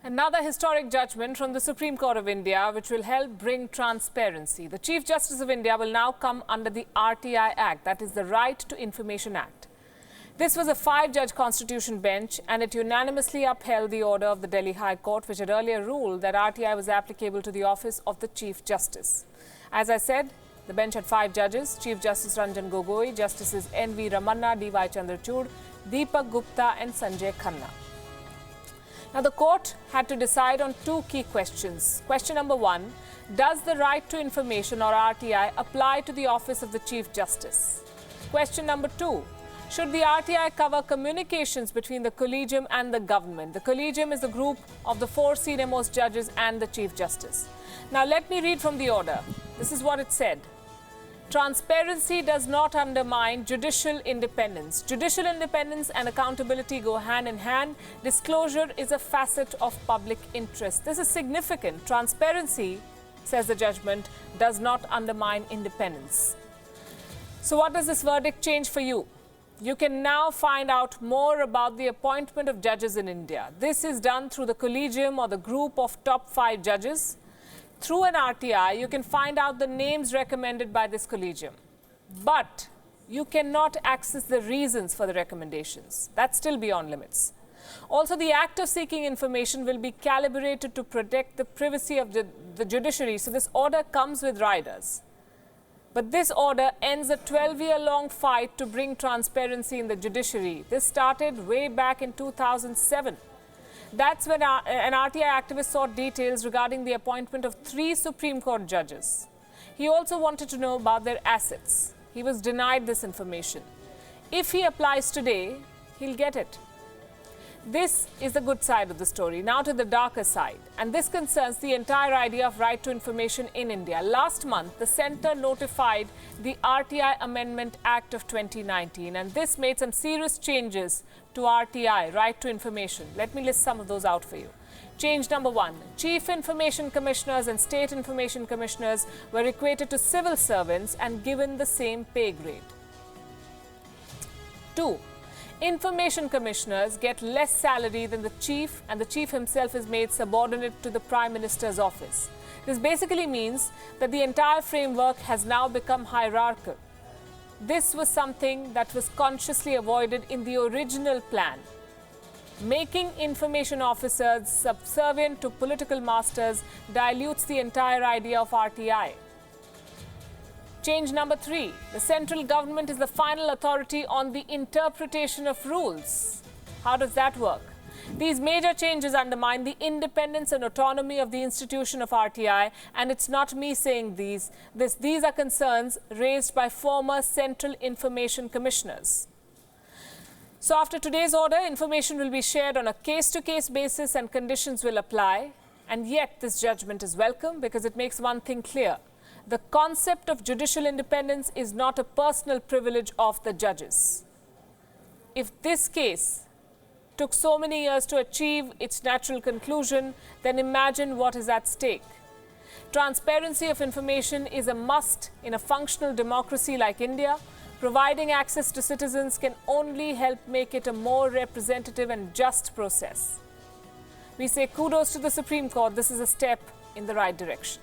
Another historic judgment from the Supreme Court of India, which will help bring transparency. The Chief Justice of India will now come under the RTI Act, that is the Right to Information Act. This was a 5-judge constitution bench, and it unanimously upheld the order of the Delhi High Court, which had earlier ruled that RTI was applicable to the office of the Chief Justice. As I said, the bench had 5 judges: Chief Justice Ranjan Gogoi, Justices N.V. Ramanna, D.Y. Chandrachud, Deepak Gupta and Sanjay Khanna. Now, the court had to decide on 2 key questions. Question number 1, does the right to information or RTI apply to the office of the Chief Justice? Question number 2, should the RTI cover communications between the collegium and the government? The collegium is the group of the 4 senior-most judges and the Chief Justice. Now, let me read from the order. This is what it said. Transparency does not undermine judicial independence. Judicial independence and accountability go hand in hand. Disclosure is a facet of public interest. This is significant. Transparency, says the judgment, does not undermine independence. So what does this verdict change for you? You can now find out more about the appointment of judges in India. This is done through the collegium or the group of top 5 judges. Through an RTI, you can find out the names recommended by this collegium. But you cannot access the reasons for the recommendations. That's still beyond limits. Also, the act of seeking information will be calibrated to protect the privacy of the judiciary. So this order comes with riders. But this order ends a 12-year-long fight to bring transparency in the judiciary. This started way back in 2007. That's when an RTI activist sought details regarding the appointment of 3 Supreme Court judges. He also wanted to know about their assets. He was denied this information. If he applies today, he'll get it. This is the good side of the story. Now to the darker side. And this concerns the entire idea of right to information in India. Last month, the centre notified the RTI Amendment Act of 2019. And this made some serious changes to RTI, right to information. Let me list some of those out for you. Change number 1. Chief Information Commissioners and State Information Commissioners were equated to civil servants and given the same pay grade. 2. Information commissioners get less salary than the chief, and the chief himself is made subordinate to the Prime Minister's office. This basically means that the entire framework has now become hierarchical. This was something that was consciously avoided in the original plan. Making information officers subservient to political masters dilutes the entire idea of RTI. Change number 3. The central government is the final authority on the interpretation of rules. How does that work? These major changes undermine the independence and autonomy of the institution of RTI, and it's not me saying these. These are concerns raised by former Central Information Commissioners. So after today's order, information will be shared on a case-to-case basis and conditions will apply. And yet this judgment is welcome because it makes one thing clear. The concept of judicial independence is not a personal privilege of the judges. If this case took so many years to achieve its natural conclusion, then imagine what is at stake. Transparency of information is a must in a functional democracy like India. Providing access to citizens can only help make it a more representative and just process. We say kudos to the Supreme Court. This is a step in the right direction.